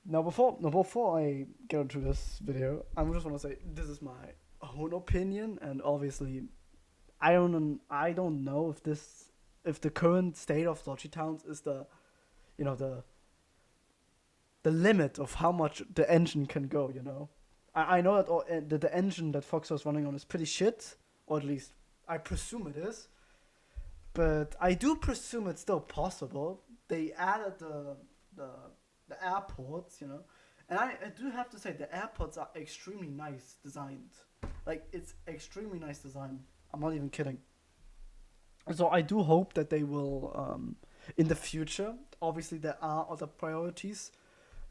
Now, before I get into this video, I just want to say this is my own opinion, and obviously, I don't know if the current state of Logi Towns is the you know the limit of how much the engine can go. I know that the engine that Foxhole is running on is pretty shit, or at least I presume it is. But I do presume it's still possible. They added the the airports, and I do have to say the airports are extremely nice designed. Like it's extremely nice design. I'm not even kidding. So I do hope that they will in the future. Obviously, there are other priorities.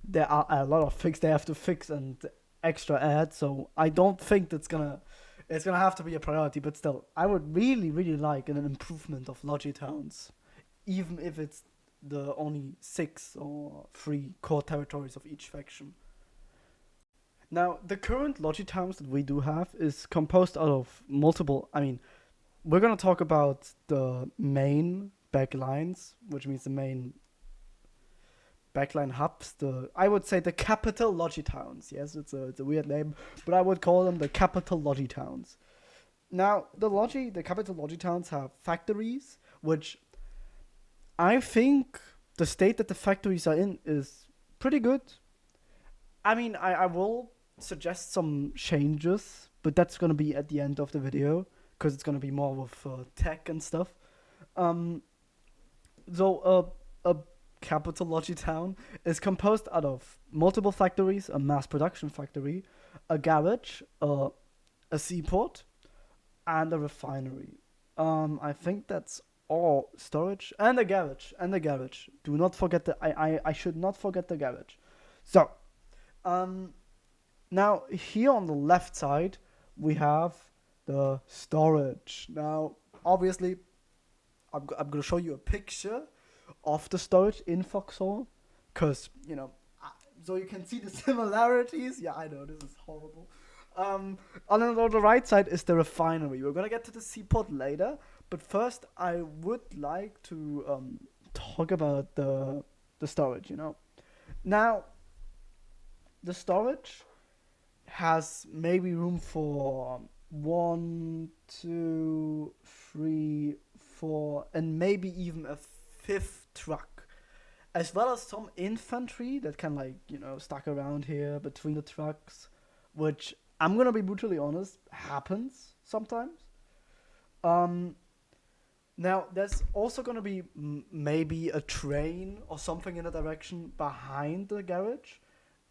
There are a lot of things they have to fix and extra add. So I don't think it's gonna have to be a priority. But still, I would really like an improvement of Logi Towns, even if it's the only 6 or 3 core territories of each faction. Now, the current Logi Towns that we do have is composed out of multiple. I mean, we're gonna talk about the main backlines, which means the main backline hubs. I would say the capital Logi Towns. Yes, it's a weird name, but I would call them the capital Logi Towns. Now, the capital Logi Towns have factories, which I think the state that the factories are in is pretty good. I mean, I will suggest some changes, but that's gonna be at the end of the video because it's gonna be more with tech and stuff. Um, so a capital Logi town is composed out of multiple factories, a mass production factory, a garage, a seaport, and a refinery. I think that's all storage and a garage and a garage. Do not forget I should not forget the garage. So, um, now here on the left side we have the storage. Now, obviously, I'm gonna show you a picture of the storage in Foxhole, cause so you can see the similarities. Yeah, I know this is horrible. On the right side is the refinery. We're gonna get to the seaport later, but first I would like to talk about the storage. Now the storage has maybe room for one, two, three, four, and maybe even a fifth truck, as well as some infantry that can stuck around here between the trucks, which I'm gonna be brutally honest happens sometimes. Um, Now there's also gonna be maybe a train or something in the direction behind the garage.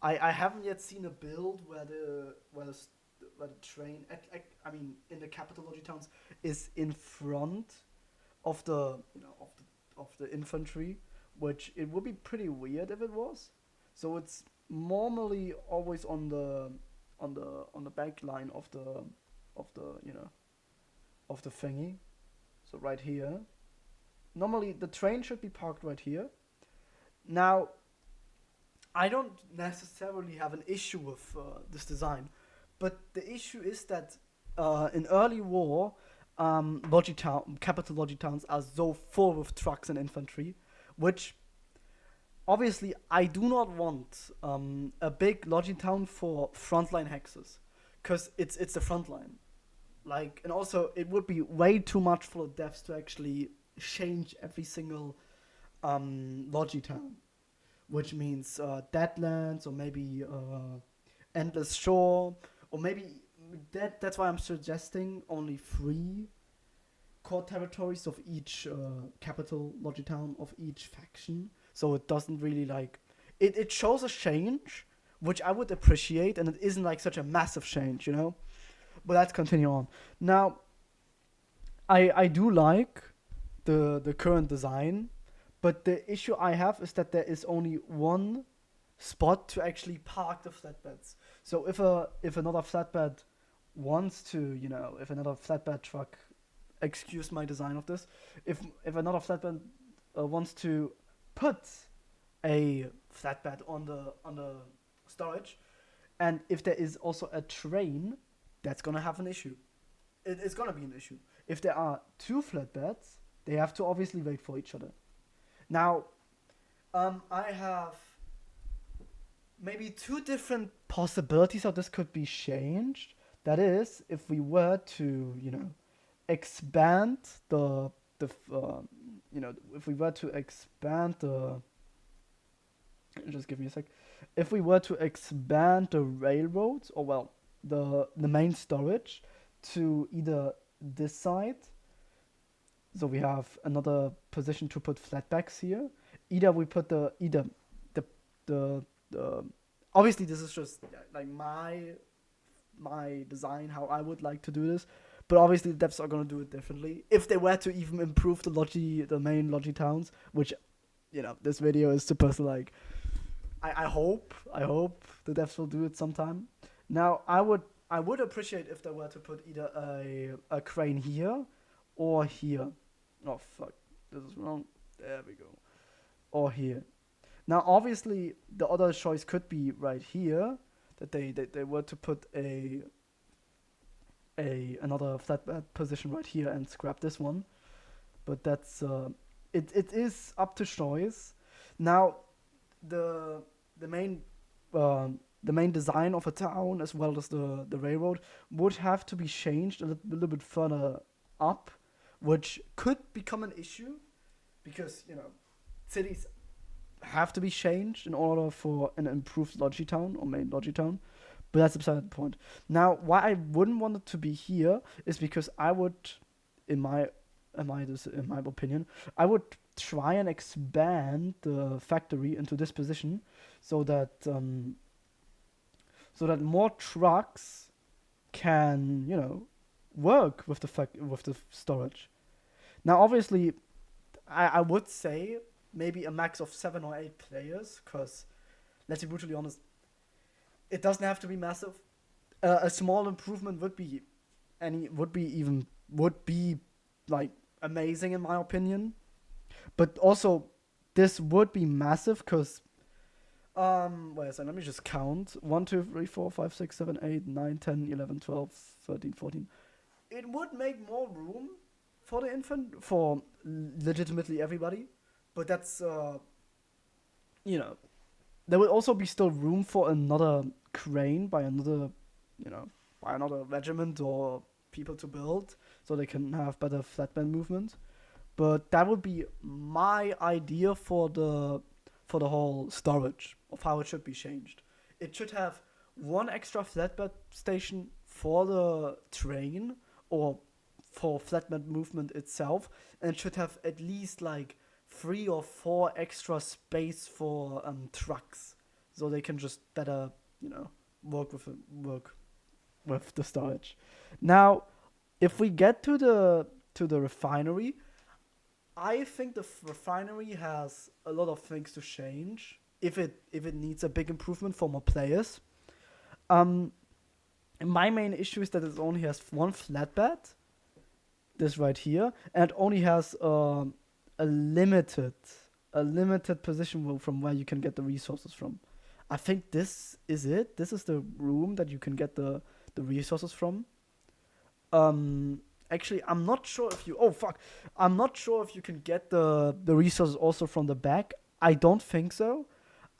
I haven't yet seen a build where the train I mean in the capital Logi towns is in front of the of the infantry, which it would be pretty weird if it was. So it's normally always on the back line of the of the thingy. So right here. Normally the train should be parked right here. Now I don't necessarily have an issue with this design, but the issue is that in early war, capital Logi towns are so full of trucks and infantry, which obviously I do not want a big Logi town for frontline hexes, because it's the front line. And also it would be way too much for the devs to actually change every single Logi town, which means Deadlands or maybe Endless Shore, or maybe that's why I'm suggesting only 3 core territories of each capital Logi town of each faction, so it doesn't really it shows a change, which I would appreciate, and it isn't like such a massive change. But let's continue on. Now, I do like the current design, but the issue I have is that there is only one spot to actually park the flatbeds. So if another flatbed wants to, if another flatbed truck, excuse my design of this, if another flatbed wants to put a flatbed on the storage, and if there is also a train, that's gonna have an issue. It's gonna be an issue. If there are 2 flatbeds, they have to obviously wait for each other. Now, I have maybe two different possibilities how this could be changed. That is, if we were to, expand the if we were to expand the just give me a sec. If we were to expand the railroads, or well, the main storage to either this side, so we have another position to put flatbacks here. Either we put the the obviously this is just like my design how I would like to do this, but obviously the devs are gonna do it differently if they were to even improve the main Logi Towns, which this video is supposed to like. I hope the devs will do it sometime. Now I would appreciate if they were to put either a crane here or here. Oh fuck, this is wrong. There we go. Or here. Now obviously the other choice could be right here that they were to put a another flatbed position right here and scrap this one. But that's it is up to choice. Now the the main the main design of a town as well as the railroad would have to be changed a little bit further up, which could become an issue because cities have to be changed in order for an improved Logi Town or main Logi Town. But that's beside the point. Now, why I wouldn't want it to be here is because I would, in my opinion, I would try and expand the factory into this position so that more trucks can work with with the storage. Now, obviously, I would say maybe a max of 7 or 8 players, because let's be brutally honest, it doesn't have to be massive. A small improvement would be like amazing in my opinion, but also this would be massive because wait a second, let me just count. 1 2 3 4 5 6 7 8 9 10 11 12 13 14. It would make more room for the infant for legitimately everybody, but that's there will also be still room for another crane by another regiment or people to build so they can have better flatbed movement. But that would be my idea for the whole storage of how it should be changed. It should have one extra flatbed station for the train or for flatbed movement itself, and it should have at least like 3 or 4 extra space for trucks, so they can just better work with the storage. Now, if we get to the refinery, I think the refinery has a lot of things to change if it needs a big improvement for more players. My main issue is that it only has one flatbed, this right here, and it only has a limited position from where you can get the resources from. I think this is it. This is the room that you can get the resources from. Actually, I'm not sure if you. Oh fuck! I'm not sure if you can get the resources also from the back. I don't think so.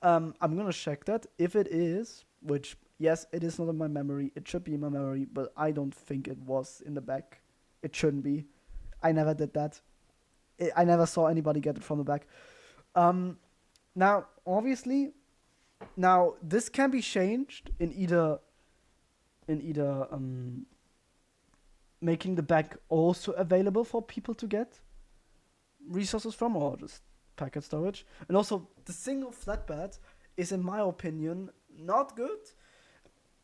I'm gonna check that. If it is, which yes, it is not in my memory. It should be in my memory, but I don't think it was in the back. It shouldn't be. I never did that. I never saw anybody get it from the back. Now, obviously, this can be changed in either making the back also available for people to get resources from, or just packet storage. And also, the single flatbed is, in my opinion, not good.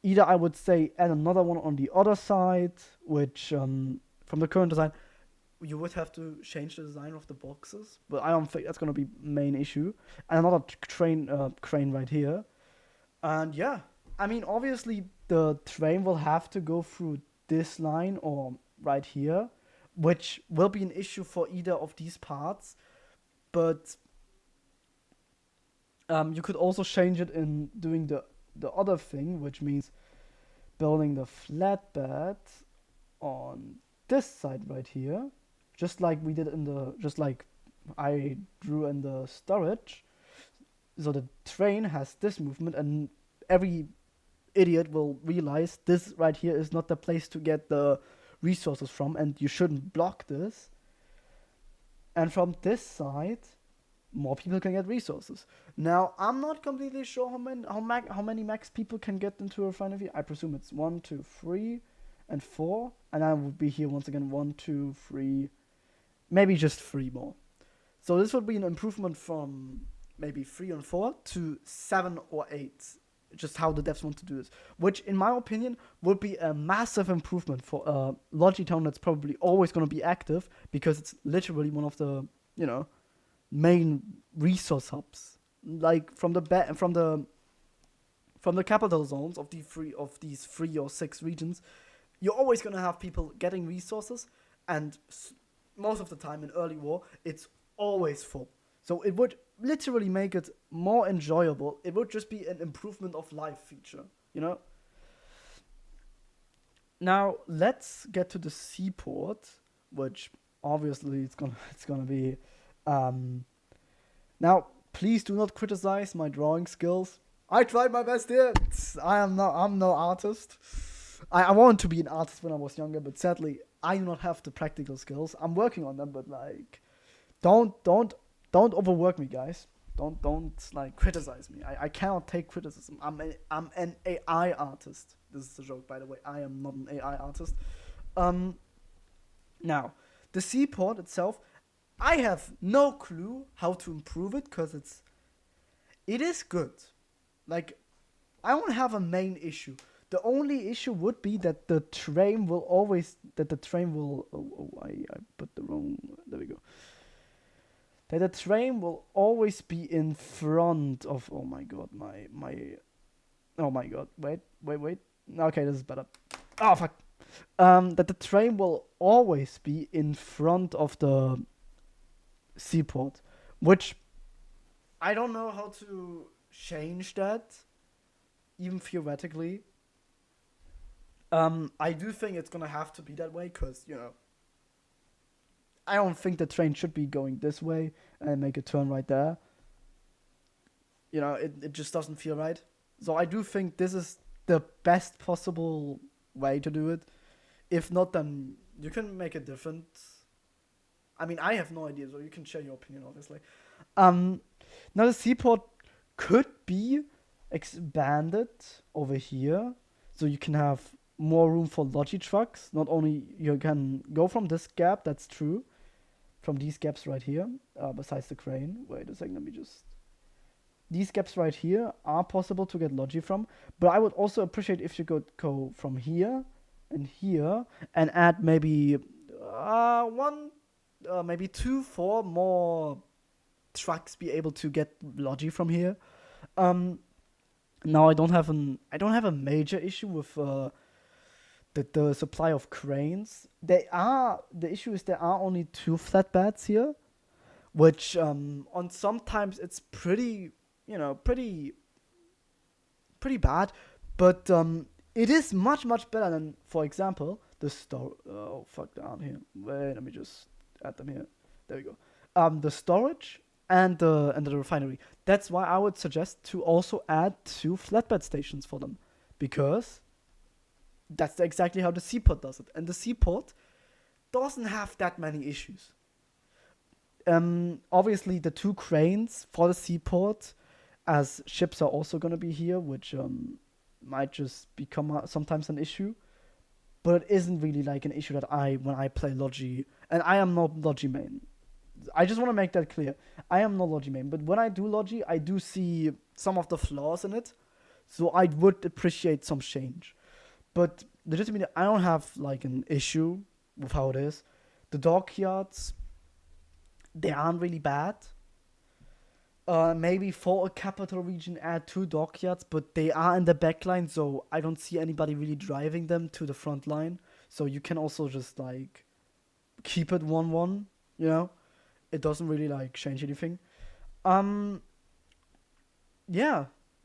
Either I would say add another one on the other side, which from the current design, you would have to change the design of the boxes, but I don't think that's gonna be main issue. And another crane right here. And yeah, I mean, obviously the train will have to go through this line or right here, which will be an issue for either of these parts. But you could also change it in doing the other thing, which means building the flatbed on this side right here, just like we did just like I drew in the storage. so the train has this movement, and every idiot will realize this right here is not the place to get the resources from, and you shouldn't block this. And from this side, more people can get resources. Now, I'm not completely sure how many max people can get into a refinery. I presume it's 1, 2, 3, and 4, and I would be here once again 1, 2, 3, maybe just 3 more. So this would be an improvement from maybe 3 and 4 to 7 or 8. Just how the devs want to do this, which in my opinion would be a massive improvement for a Logi Town that's probably always going to be active, because it's literally one of the main resource hubs. Like from the capital zones of these 3 or 6 regions, you're always going to have people getting resources, and most of the time in early war it's always full. So it would literally make it more enjoyable. It would just be an improvement of life feature, Now let's get to the seaport, which obviously it's gonna be. Now please do not criticize my drawing skills. I tried my best here. I'm no artist. I wanted to be an artist when I was younger, but sadly I do not have the practical skills. I'm working on them, but like, don't overwork me, guys. Don't like criticize me. I cannot take criticism. I'm an AI artist. This is a joke, by the way. I am not an AI artist. Now, the seaport itself, I have no clue how to improve it, because it is good. Like, I don't have a main issue. The only issue would be that the train will I put the wrong, there we go. That the train will always be in front of, oh my god, wait. Okay, this is better. Oh, fuck. That the train will always be in front of the seaport, which I don't know how to change that, even theoretically. I do think it's gonna have to be that way, because, I don't think the train should be going this way and make a turn right there. It just doesn't feel right. So I do think this is the best possible way to do it. If not, then you can make it different. I mean, I have no idea, so you can share your opinion, obviously. Now the seaport could be expanded over here, so you can have more room for Logi trucks. Not only you can go from this gap, that's true, from these gaps right here, besides the crane. Wait a second, let me just... These gaps right here are possible to get Logi from, but I would also appreciate if you could go from here and add maybe maybe 2, 4 more trucks be able to get Logi from here. Now I don't have a major issue with the supply of cranes. The issue is there are only 2 flatbeds here, which on sometimes it's pretty bad, but it is much better than, for example, the store. Oh fuck, down here. Wait, let me just add them here. There we go. The storage and the refinery. That's why I would suggest to also add 2 flatbed stations for them, because that's exactly how the seaport does it, and the seaport doesn't have that many issues. Obviously the 2 cranes for the seaport, as ships are also going to be here, which might just become sometimes an issue, but it isn't really like an issue that when I play Logi, and I am not Logi main. I just want to make that clear. I am not Logi main, but when I do Logi, I do see some of the flaws in it, so I would appreciate some change. But legitimately, I don't have like an issue with how it is. The dockyards, they aren't really bad. Maybe for a capital region, add 2 dockyards, but they are in the back line, so I don't see anybody really driving them to the front line. So you can also just like keep it 1-1. It doesn't really like change anything. Yeah,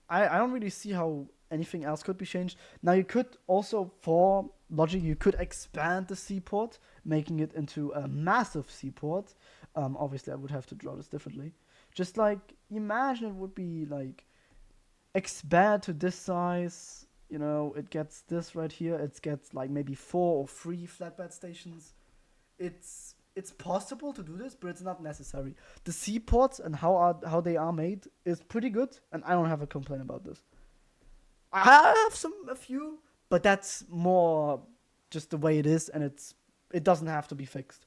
I don't really see how anything else could be changed. Now you could also, for Logi, you could expand the seaport, making it into a massive seaport. Obviously I would have to draw this differently, Just like imagine it would be like expand to this size. You know, it gets this right here. It gets like maybe 4 or 3 flatbed stations. It's possible to do this, but it's not necessary. The seaports and how they are made is pretty good, and I don't have a complaint about this. I have a few, but that's more just the way it is, and it doesn't have to be fixed.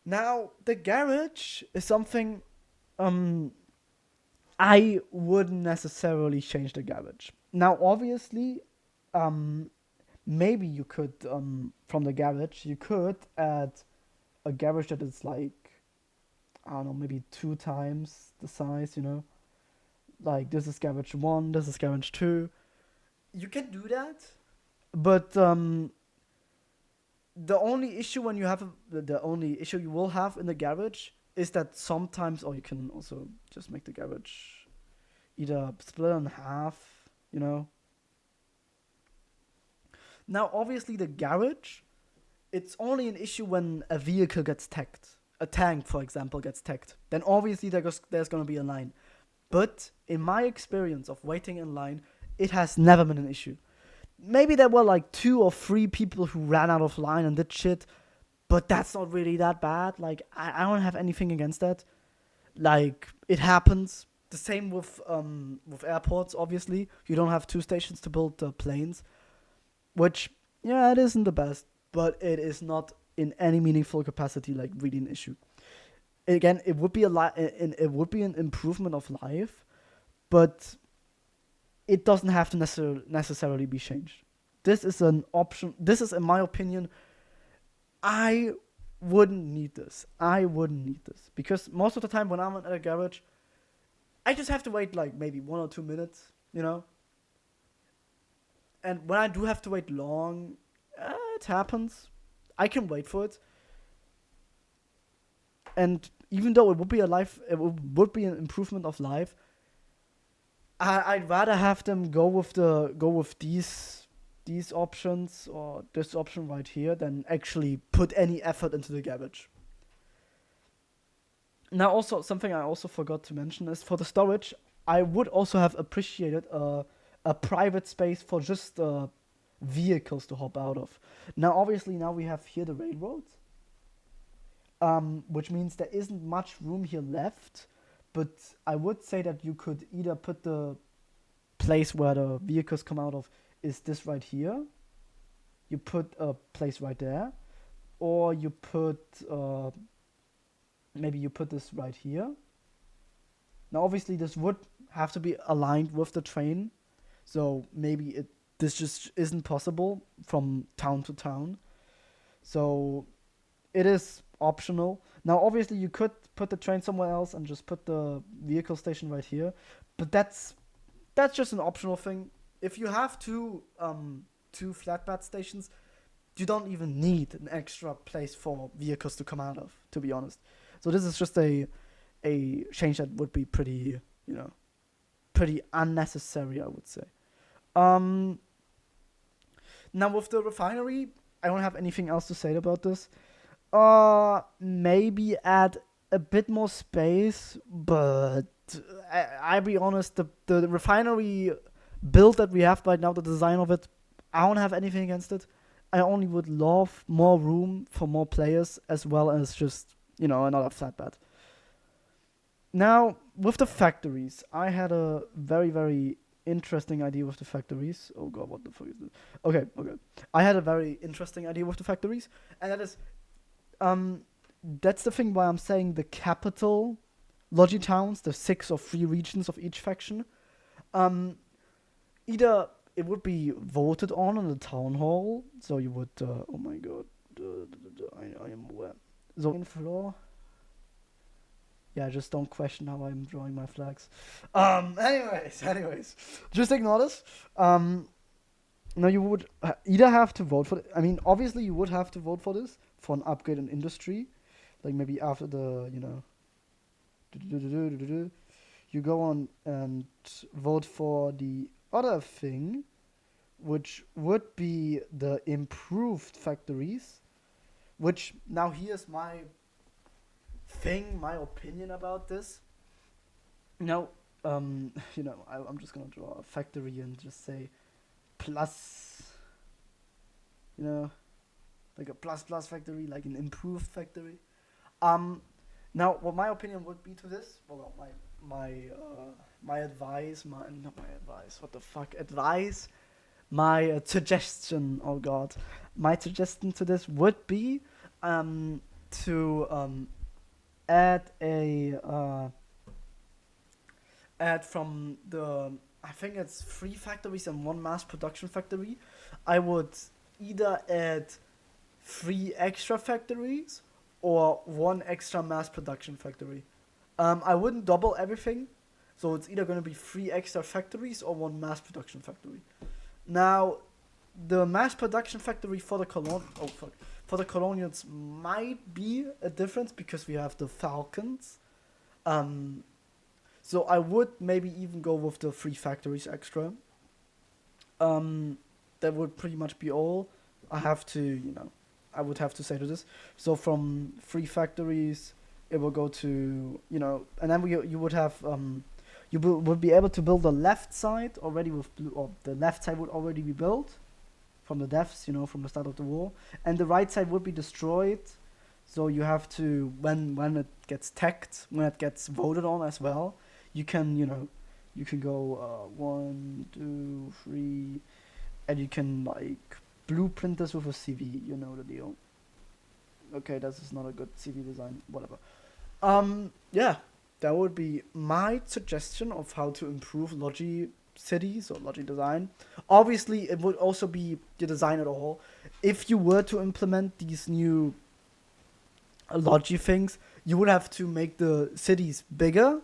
Now the garage is something um I wouldn't necessarily change the garage. Now obviously um maybe you could from the garage you could add a garage that is like I don't know, maybe 2 times the size, you know, like this is garage one, this is garage two. You can do that, but the only issue when you have the only issue you will have in the garage is that sometimes, or you can also just make the garage either split in half, you know. Now, obviously, the garage, it's only an issue when a vehicle gets tagged. A tank, for example, gets tagged. Then obviously there's going to be a line. But in my experience of waiting in line, it has never been an issue. Maybe there were like 2 or 3 people who ran out of line and did shit, but that's not really that bad. Like, I don't have anything against that. Like, it happens. The same with airports, obviously. You don't have 2 stations to build planes, which, yeah, it isn't the best, but it is not in any meaningful capacity like really an issue. Again, it would be it would be an improvement of life, but it doesn't have to necessarily be changed. This is an option. This is, in my opinion, I wouldn't need this. I wouldn't need this because most of the time when I'm at a garage, I just have to wait like maybe 1 or 2 minutes, you know. And when I do have to wait long, it happens. I can wait for it. And even though it would be an improvement of life, I'd rather have them go with these options or this option right here than actually put any effort into the garage. Now, also something I also forgot to mention is for the storage, I would also have appreciated a private space for just vehicles to hop out of. Now, obviously, now we have here the railroads, which means there isn't much room here left. But I would say that you could either put the place where the vehicles come out of is this right here. You put a place right there, or you put maybe you put this right here. Now, obviously, this would have to be aligned with the train, so maybe this just isn't possible from town to town. So it is optional. Now, obviously, you could put the train somewhere else and just put the vehicle station right here, but that's just an optional thing. If you have two flatbed stations, you don't even need an extra place for vehicles to come out of, to be honest. So this is just a change that would be pretty, you know, pretty unnecessary, I would say. Um, Now with the refinery, I don't have anything else to say about this. Maybe add a bit more space, but I'll be honest, the refinery build that we have right now, the design of it, I don't have anything against it. I only would love more room for more players as well as just, you know, another flatbed. Now, with the factories, I had a very, very interesting idea with the factories. Oh god, what the fuck is this? Okay, okay. I had a very interesting idea with the factories, and um, that's the thing why I'm saying the capital Logi Towns, the 6 or 3 regions of each faction, um, either it would be voted on in the town hall, so you would, oh my god, I am aware. So, in floor. Yeah, just don't question how I'm drawing my flags. Anyways, just ignore this. Now you would either have to vote for. I mean, obviously you would have to vote for this for an upgrade in industry, like maybe after the you go on and vote for the other thing, which would be the improved factories. Which now here's my thing, my opinion about this. Now, I'm just gonna draw a factory and just say plus, you know, like a plus plus factory, like an improved factory. Um, Now, what my opinion would be to this, well, my advice, my not my advice, what the fuck, advice, my suggestion. Oh God, my suggestion to this would be, to add a add from the, I think it's 3 factories and 1 mass production factory. I would either add 3 extra factories or 1 extra mass production factory. I wouldn't double everything, so it's either going to be 3 extra factories or 1 mass production factory. Now, the mass production factory for the for the colonials might be a difference because we have the Falcons. Um, so I would maybe even go with the 3 factories extra. Um, that would pretty much be all. I have to, I would have to say to this. So from 3 factories, it will go to, and then you would have, would be able to build the left side already with blue, or the left side would already be built from the devs, from the start of the war, and the right side would be destroyed. So you have to, when it gets teched, when it gets voted on as well, you can, you can go 1, 2, 3, and you can like blueprint this with a CV. You know the deal. Okay, this is not a good CV design. Whatever. Yeah, that would be my suggestion of how to improve Logi cities or Logi design. Obviously, it would also be the design at all. If you were to implement these new Logi things, you would have to make the cities bigger.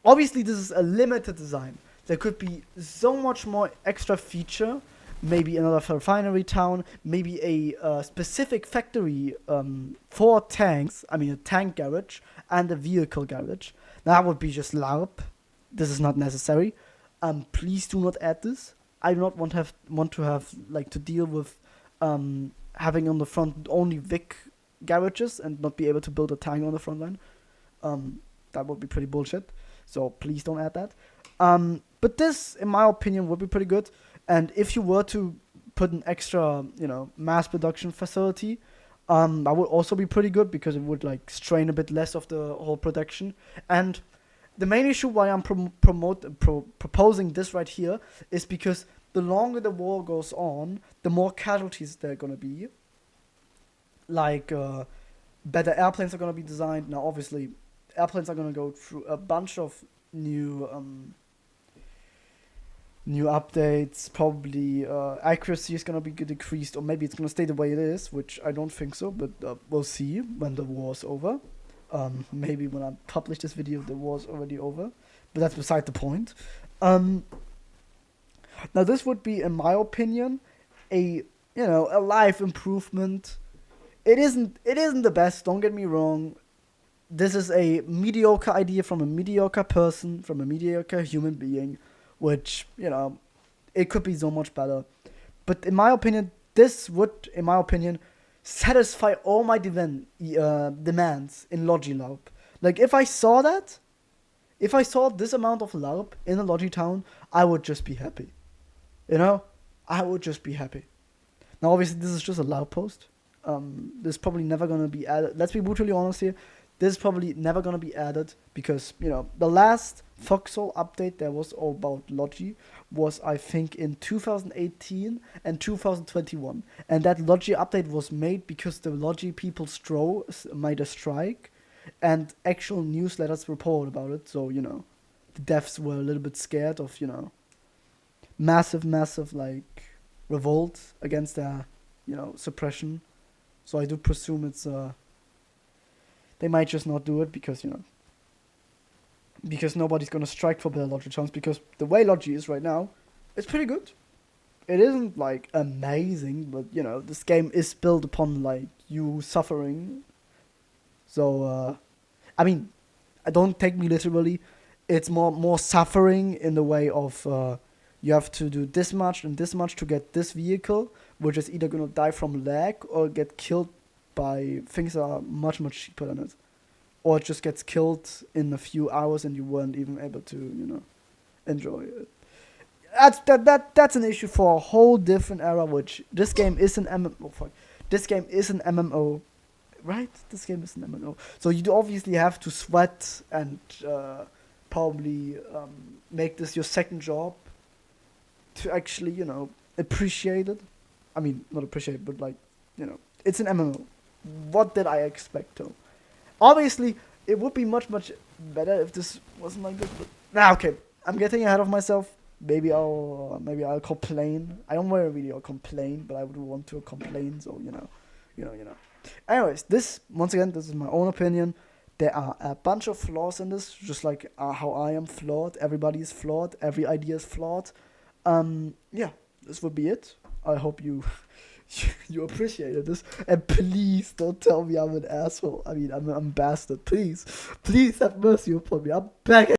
Obviously, this is a limited design. There could be so much more extra feature. Maybe another refinery town, maybe a specific factory for tanks. I mean, a tank garage and a vehicle garage. That would be just LARP. This is not necessary. Please do not add this. I do not want to have like to deal with having on the front only Vic garages and not be able to build a tank on the front line. That would be pretty bullshit. So please don't add that. But this, in my opinion, would be pretty good. And if you were to put an extra, mass production facility, that would also be pretty good because it would like strain a bit less of the whole production. And the main issue why I'm proposing this right here is because the longer the war goes on, the more casualties there are gonna be. Like better airplanes are gonna be designed. Now, obviously, airplanes are gonna go through a bunch of new updates. Probably accuracy is gonna be decreased, or maybe it's gonna stay the way it is, which I don't think so. But we'll see when the war's over. Maybe when I publish this video, the war's already over. But that's beside the point. Now this would be, in my opinion, a life improvement. It isn't the best. Don't get me wrong. This is a mediocre idea from a mediocre person, from a mediocre human being, which, it could be so much better. But in my opinion, this would, in my opinion, satisfy all my demands in Logi LARP. Like, if I saw this amount of LARP in a Logi town, I would just be happy. I would just be happy. Now, obviously, this is just a LARP post. This is probably never going to be added. Let's be brutally honest here. This is probably never going to be added because, the last Foxhole update that was all about Logi was, I think, in 2018 and 2021. And that Logi update was made because the Logi people made a strike and actual newsletters report about it. So, the devs were a little bit scared of, massive, like, revolt against their, suppression. So I do presume it's, they might just not do it because, because nobody's gonna strike for better Logi chance, because the way Logi is right now, it's pretty good. It isn't like amazing, but this game is built upon like you suffering. So I mean, don't take me literally. It's more suffering in the way of you have to do this much and this much to get this vehicle, which is either gonna die from lag or get killed by things that are much cheaper than it. or it just gets killed in a few hours and you weren't even able to, enjoy it. That's an issue for a whole different era. Which this game is an MMO. Fuck, this game is an MMO, right? This game is an MMO. So you do obviously have to sweat and probably make this your second job to actually, appreciate it. I mean, not appreciate it, but like, it's an MMO. What did I expect though? Obviously, it would be much better if this wasn't like this. But okay, I'm getting ahead of myself. Maybe I'll complain. I don't really complain, but I would want to complain. So you know. Anyways, this is my own opinion. There are a bunch of flaws in this, just like how I am flawed. Everybody is flawed. Every idea is flawed. Yeah, this would be it. I hope you you appreciated this, and please don't tell me I'm an asshole. I mean, I'm a bastard. Please have mercy upon me. I'm back.